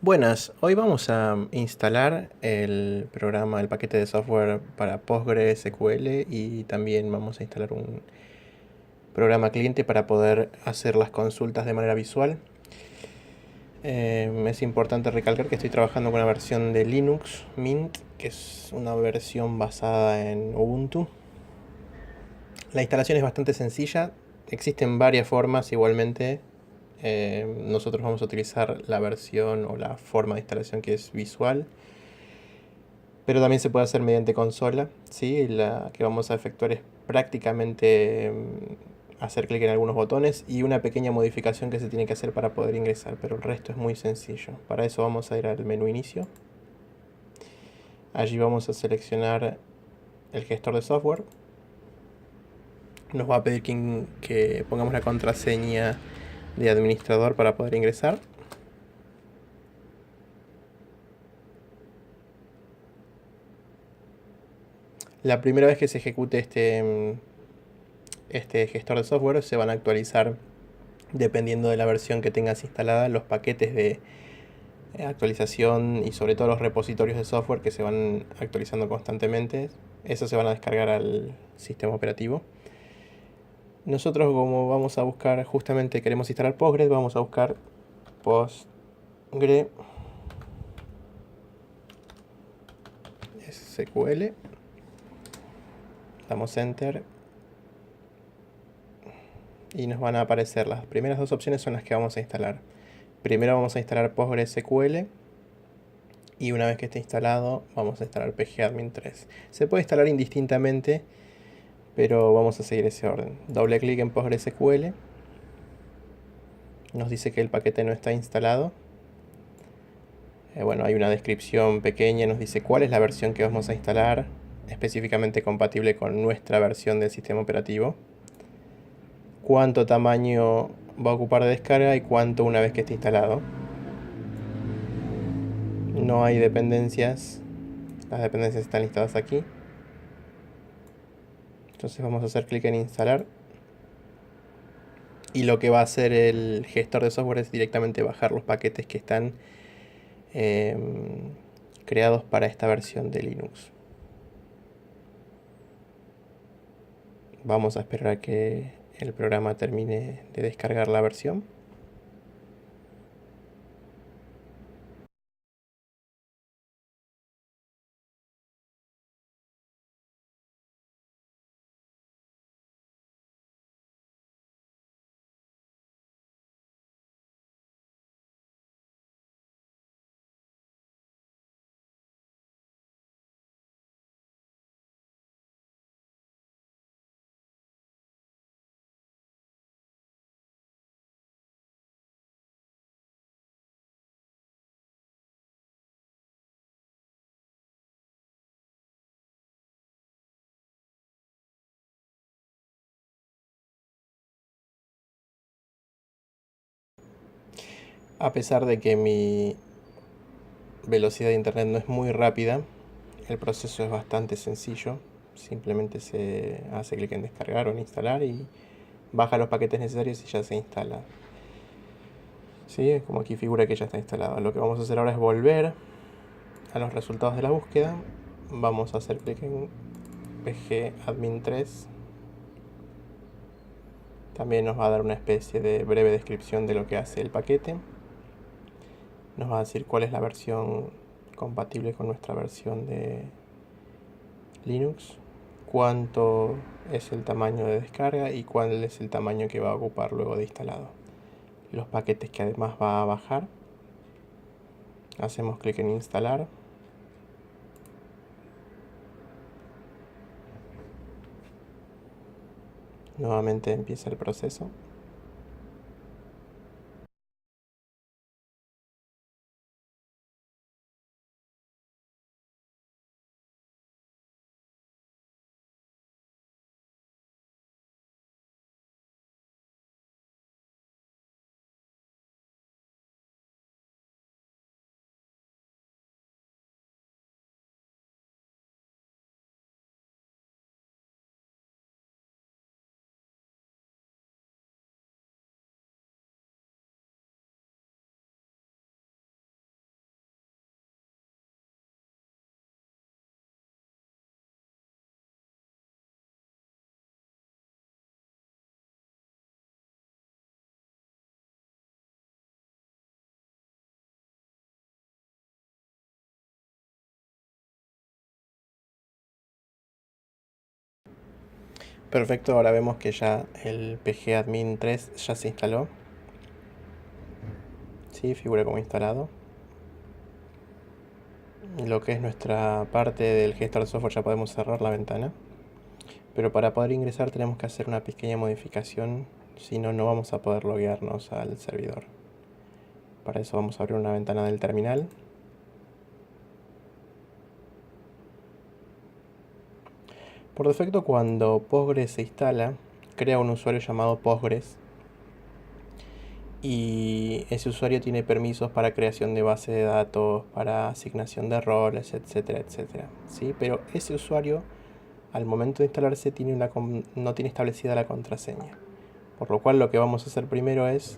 Buenas, hoy vamos a instalar el programa, el paquete de software para PostgreSQL y también vamos a instalar un programa cliente para poder hacer las consultas de manera visual. Es importante recalcar que estoy trabajando con una versión de Linux Mint, que es una versión basada en Ubuntu. La instalación es bastante sencilla, existen varias formas igualmente. Nosotros vamos a utilizar la versión o la forma de instalación que es visual. Pero también se puede hacer mediante consola, ¿sí? La que vamos a efectuar es prácticamente hacer clic en algunos botones y una pequeña modificación que se tiene que hacer para poder ingresar, pero el resto es muy sencillo. Para eso vamos a ir al menú inicio. Allí vamos a seleccionar el gestor de software. Nos va a pedir que pongamos la contraseña de administrador para poder ingresar. La primera vez que se ejecute este gestor de software se van a actualizar, dependiendo de la versión que tengas instalada, los paquetes de actualización y sobre todo los repositorios de software que se van actualizando constantemente. Esos se van a descargar al sistema operativo. Nosotros, como vamos a buscar, justamente queremos instalar Postgres, vamos a buscar Postgre SQL, damos Enter y nos van a aparecer las primeras dos opciones. Son las que vamos a instalar. Primero vamos a instalar PostgreSQL y una vez que esté instalado vamos a instalar pgadmin 3. Se puede instalar indistintamente, pero vamos a seguir ese orden. Doble clic en PostgreSQL, nos dice que el paquete no está instalado. Bueno, hay una descripción pequeña, nos dice cuál es la versión que vamos a instalar, específicamente compatible con nuestra versión del sistema operativo, cuánto tamaño va a ocupar de descarga y cuánto una vez que esté instalado. No hay dependencias, las dependencias están listadas aquí. Entonces vamos a hacer clic en instalar y lo que va a hacer el gestor de software es directamente bajar los paquetes que están creados para esta versión de Linux. Vamos a esperar a que el programa termine de descargar la versión. A pesar de que mi velocidad de internet no es muy rápida, el proceso es bastante sencillo. Simplemente se hace clic en descargar o en instalar y baja los paquetes necesarios y ya se instala. ¿Sí? Como aquí figura que ya está instalado. Lo que vamos a hacer ahora es volver a los resultados de la búsqueda. Vamos a hacer clic en pgadmin 3. También nos va a dar una especie de breve descripción de lo que hace el paquete. Nos va a decir cuál es la versión compatible con nuestra versión de Linux, cuánto es el tamaño de descarga y cuál es el tamaño que va a ocupar luego de instalado. Los paquetes que además va a bajar. Hacemos clic en instalar. Nuevamente empieza el proceso. Perfecto, ahora vemos que ya el pgadmin 3 ya se instaló. Sí, figura como instalado. Lo que es nuestra parte del gestor de software ya podemos cerrar la ventana. Pero para poder ingresar tenemos que hacer una pequeña modificación, si no, no vamos a poder loguearnos al servidor. Para eso vamos a abrir una ventana del terminal. Por defecto, cuando Postgres se instala, crea un usuario llamado Postgres. Y ese usuario tiene permisos para creación de base de datos, para asignación de roles, etcétera, etcétera. ¿Sí? Pero ese usuario, al momento de instalarse, no tiene establecida la contraseña. Por lo cual lo que vamos a hacer primero es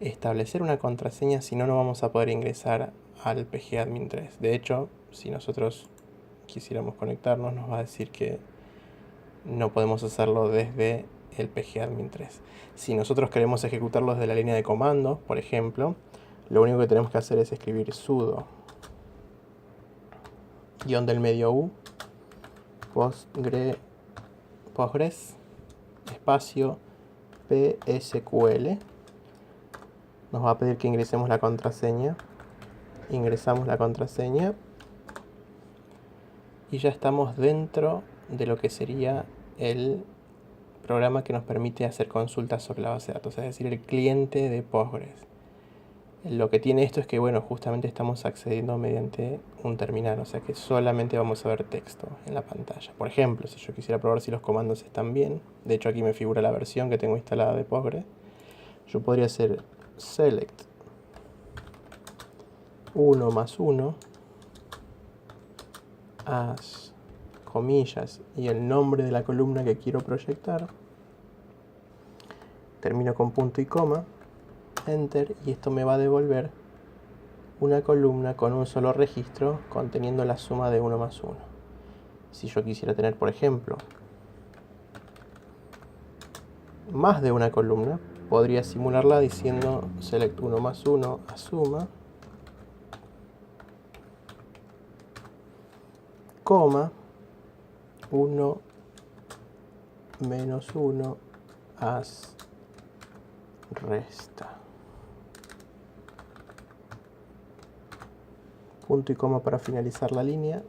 establecer una contraseña, si no, no vamos a poder ingresar al pgadmin 3. De hecho, si nosotros quisiéramos conectarnos, nos va a decir que no podemos hacerlo desde el pgadmin 3. Si nosotros queremos ejecutarlo desde la línea de comandos, por ejemplo, lo único que tenemos que hacer es escribir sudo guión del medio u postgres espacio psql. Nos va a pedir que ingresemos la contraseña. Ingresamos la contraseña y ya estamos dentro de lo que sería el programa que nos permite hacer consultas sobre la base de datos, es decir, el cliente de Postgres. Lo que tiene esto es que, bueno, justamente estamos accediendo mediante un terminal, o sea que solamente vamos a ver texto en la pantalla. Por ejemplo, si yo quisiera probar si los comandos están bien, de hecho aquí me figura la versión que tengo instalada de Postgres, yo podría hacer select 1 más 1 as comillas y el nombre de la columna que quiero proyectar, termino con punto y coma, enter, y esto me va a devolver una columna con un solo registro conteniendo la suma de 1 más 1. Si yo quisiera tener, por ejemplo, más de una columna, podría simularla diciendo select 1 más 1 a suma, coma 1 menos 1 as resta. Punto y coma para finalizar la línea.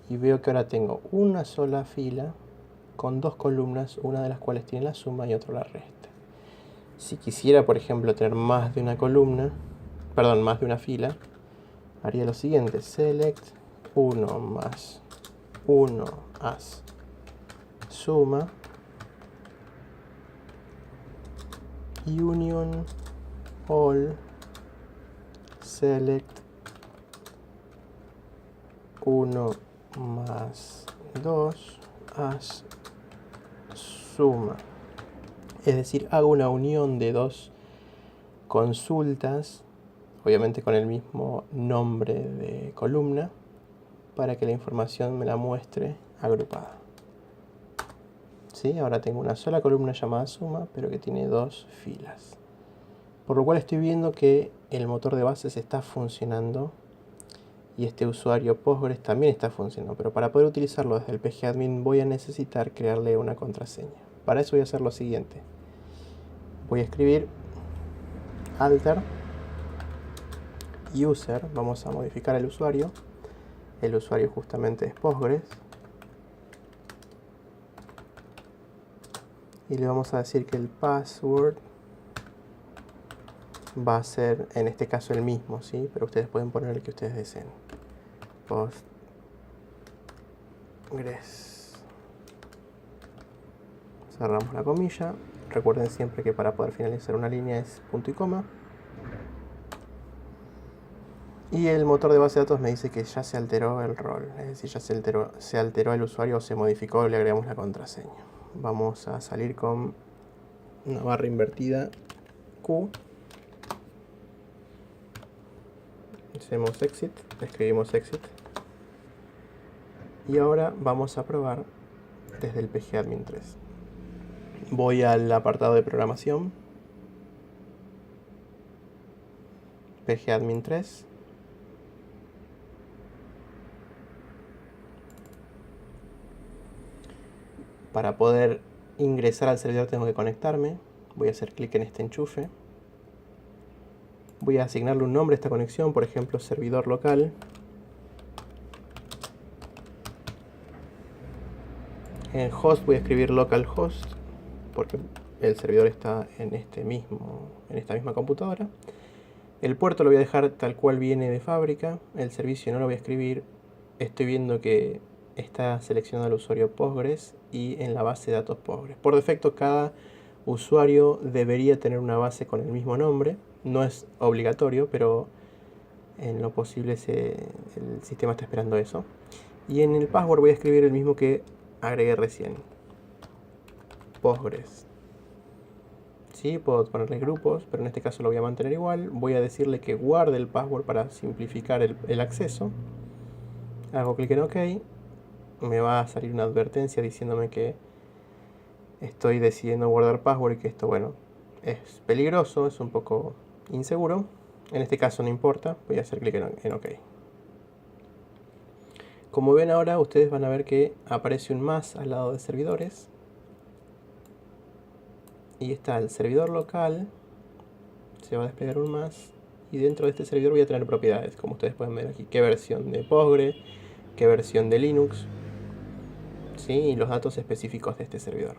Y veo que ahora tengo una sola fila con dos columnas, una de las cuales tiene la suma y otra la resta. Si quisiera, por ejemplo, tener más de una columna, perdón, más de una fila, haría lo siguiente: select 1 más 1 as suma union all select 1 más 2 as suma. Es decir, hago una unión de dos consultas, obviamente con el mismo nombre de columna, para que la información me la muestre agrupada. ¿Sí? Ahora tengo una sola columna llamada suma, pero que tiene dos filas. Por lo cual estoy viendo que el motor de bases está funcionando y este usuario Postgres también está funcionando. Pero para poder utilizarlo desde el pgadmin voy a necesitar crearle una contraseña. Para eso voy a hacer lo siguiente. Voy a escribir alter user, vamos a modificar el usuario. El usuario justamente es Postgres. Y le vamos a decir que el password va a ser, en este caso, el mismo, ¿sí? Pero ustedes pueden poner el que ustedes deseen. Postgres. Cerramos la comilla. Recuerden siempre que para poder finalizar una línea es punto y coma. Y el motor de base de datos me dice que ya se alteró el rol, es decir, ya se alteró el usuario o se modificó, le agregamos la contraseña. Vamos a salir con una barra invertida Q. Hacemos exit, escribimos exit. Y ahora vamos a probar desde el pgadmin 3. Voy al apartado de programación, pgadmin 3. Para poder ingresar al servidor tengo que conectarme. Voy a hacer clic en este enchufe. Voy a asignarle un nombre a esta conexión, por ejemplo, servidor local. En host voy a escribir localhost, porque el servidor está en esta misma computadora. El puerto lo voy a dejar tal cual viene de fábrica. El servicio no lo voy a escribir. Estoy viendo que está seleccionado el usuario Postgres y en la base de datos Postgres. Por defecto, cada usuario debería tener una base con el mismo nombre. No es obligatorio, pero en lo posible el sistema está esperando eso. Y en el password voy a escribir el mismo que agregué recién. Postgres. Sí, puedo ponerle grupos, pero en este caso lo voy a mantener igual. Voy a decirle que guarde el password para simplificar el acceso. Hago clic en OK. Me va a salir una advertencia diciéndome que estoy decidiendo guardar password y que esto, bueno, es peligroso, es un poco inseguro. En este caso no importa, voy a hacer clic en OK. Como ven ahora, ustedes van a ver que aparece un más al lado de servidores. Y está el servidor local. Se va a desplegar un más. Y dentro de este servidor voy a tener propiedades, como ustedes pueden ver aquí. Qué versión de Postgre, qué versión de Linux, ¿sí? Y los datos específicos de este servidor.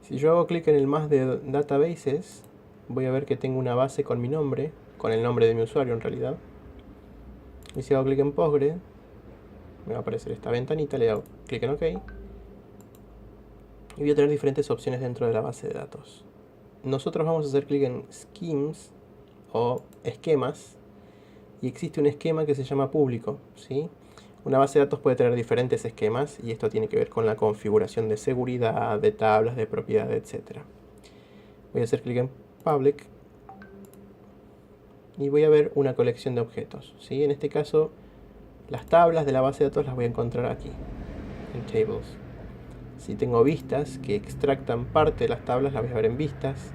Si yo hago clic en el más de Databases, voy a ver que tengo una base con mi nombre, con el nombre de mi usuario en realidad. Y si hago clic en Postgre, me va a aparecer esta ventanita, le hago clic en OK. Y voy a tener diferentes opciones dentro de la base de datos. Nosotros vamos a hacer clic en Schemes o esquemas. Y existe un esquema que se llama público, ¿sí? Una base de datos puede tener diferentes esquemas y esto tiene que ver con la configuración de seguridad, de tablas, de propiedades, etc. Voy a hacer clic en Public y voy a ver una colección de objetos, ¿sí? En este caso, las tablas de la base de datos las voy a encontrar aquí, en Tables. Si tengo vistas que extractan parte de las tablas, las voy a ver en vistas.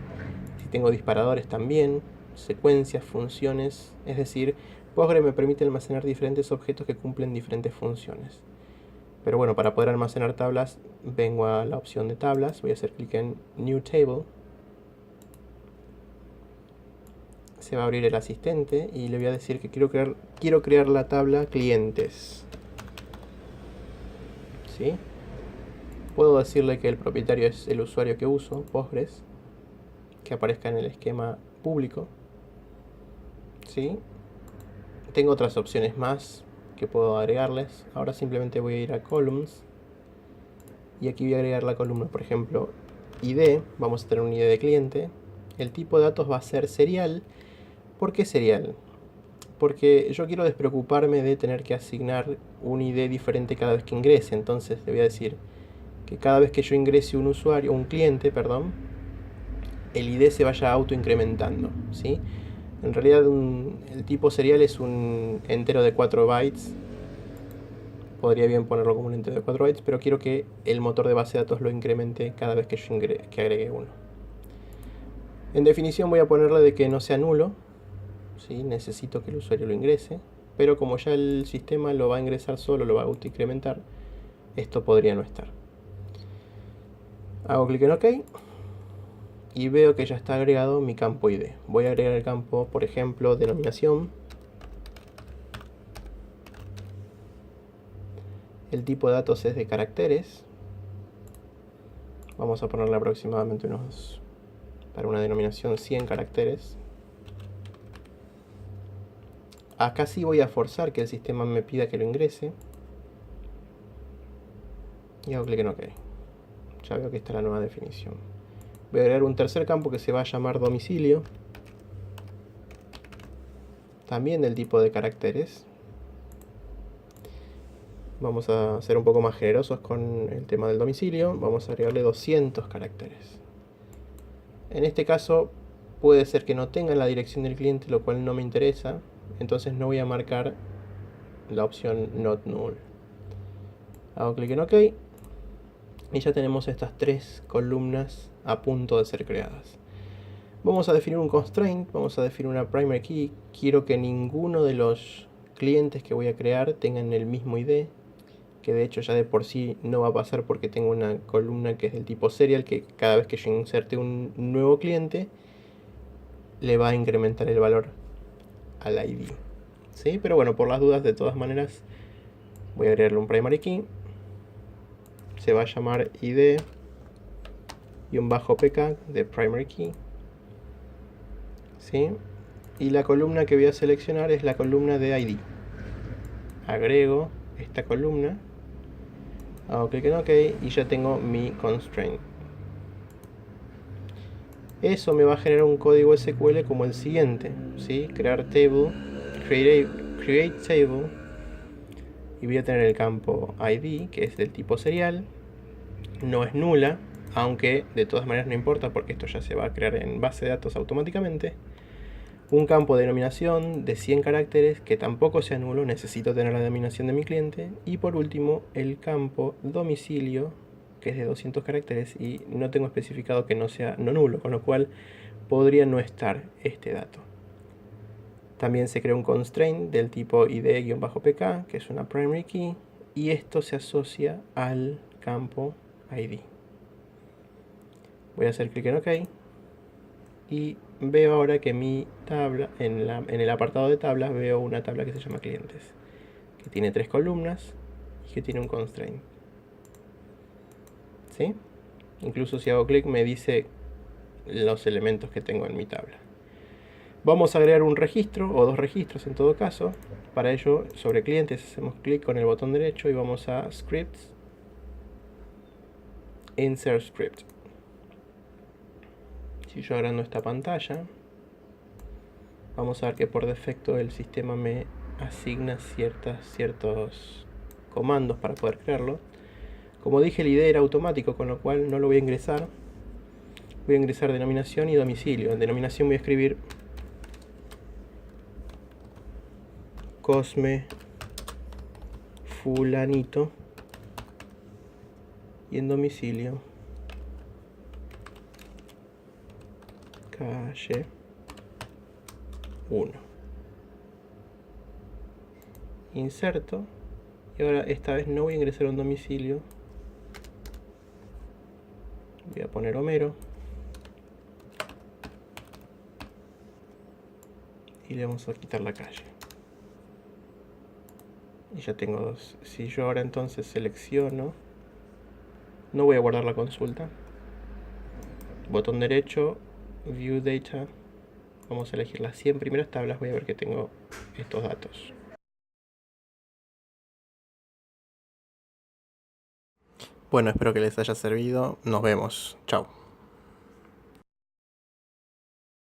Si tengo disparadores también, secuencias, funciones, es decir, Postgre me permite almacenar diferentes objetos que cumplen diferentes funciones. Pero bueno, para poder almacenar tablas, vengo a la opción de tablas, voy a hacer clic en New Table. Se va a abrir el asistente y le voy a decir que quiero crear la tabla clientes. ¿Sí? Puedo decirle que el propietario es el usuario que uso, Postgres, que aparezca en el esquema público. ¿Sí? Tengo otras opciones más que puedo agregarles. Ahora simplemente voy a ir a Columns y aquí voy a agregar la columna, por ejemplo, ID. Vamos a tener un ID de cliente. El tipo de datos va a ser serial. ¿Por qué serial? Porque yo quiero despreocuparme de tener que asignar un ID diferente cada vez que ingrese. Entonces le voy a decir que cada vez que yo ingrese un usuario, un cliente, perdón, el ID se vaya autoincrementando, ¿sí? En realidad el tipo serial es un entero de 4 bytes. Podría bien ponerlo como un entero de 4 bytes, pero quiero que el motor de base de datos lo incremente cada vez que yo agregue uno. En definición voy a ponerle de que no sea nulo, ¿sí? Necesito que el usuario lo ingrese, pero como ya el sistema lo va a ingresar solo, lo va a autoincrementar, esto podría no estar. Hago clic en OK. Y veo que ya está agregado mi campo ID. Voy a agregar el campo, por ejemplo, denominación. El tipo de datos es de caracteres. Vamos a ponerle aproximadamente para una denominación 100 caracteres. Acá sí voy a forzar que el sistema me pida que lo ingrese. Y hago clic en OK. Ya veo que está la nueva definición. Voy a agregar un tercer campo que se va a llamar domicilio. También del tipo de caracteres. Vamos a ser un poco más generosos con el tema del domicilio. Vamos a agregarle 200 caracteres. En este caso puede ser que no tenga la dirección del cliente, lo cual no me interesa. Entonces no voy a marcar la opción Not Null. Hago clic en OK. Y ya tenemos estas 3 columnas a punto de ser creadas. Vamos a definir un constraint, vamos a definir una primary key. Quiero que ninguno de los clientes que voy a crear tengan el mismo ID. que de hecho ya de por sí no va a pasar porque tengo una columna que es del tipo serial, que cada vez que yo inserte un nuevo cliente le va a incrementar el valor al ID. ¿Sí? Pero bueno, por las dudas, de todas maneras, voy a agregarle un primary key. Se va a llamar id-pk de primary key. ¿Sí? Y la columna que voy a seleccionar es la columna de ID. Agrego esta columna, hago clic en OK y ya tengo mi constraint. Eso me va a generar un código SQL como el siguiente, ¿sí? Create table, create table, y voy a tener el campo ID, que es del tipo serial, no es nula, aunque de todas maneras no importa porque esto ya se va a crear en base de datos automáticamente. Un campo de denominación de 100 caracteres que tampoco sea nulo, necesito tener la denominación de mi cliente. Y por último, el campo domicilio, que es de 200 caracteres y no tengo especificado que no sea no nulo, con lo cual podría no estar este dato. También se crea un constraint del tipo id-pk, que es una primary key, y esto se asocia al campo ID. Voy a hacer clic en OK y veo ahora que mi tabla, en el apartado de tablas, veo una tabla que se llama clientes, que tiene 3 columnas y que tiene un constraint. ¿Sí? Incluso si hago clic me dice los elementos que tengo en mi tabla. Vamos a agregar un registro, o 2 registros en todo caso. Para ello, sobre clientes hacemos clic con el botón derecho y vamos a Scripts, Insert Script. Si yo agrando esta pantalla, vamos a ver que por defecto el sistema me asigna ciertos comandos para poder crearlo. Como dije, el ID era automático, con lo cual no lo voy a ingresar. Voy a ingresar denominación y domicilio. En denominación voy a escribir Cosme Fulanito. Y en domicilio, calle 1. Inserto. Y ahora esta vez no voy a ingresar un domicilio. Voy a poner Homero. Y le vamos a quitar la calle. Y ya tengo 2. Si yo ahora entonces selecciono, no voy a guardar la consulta. Botón derecho, View Data. Vamos a elegir las 100 primeras tablas. Voy a ver que tengo estos datos. Bueno, espero que les haya servido. Nos vemos. Chao.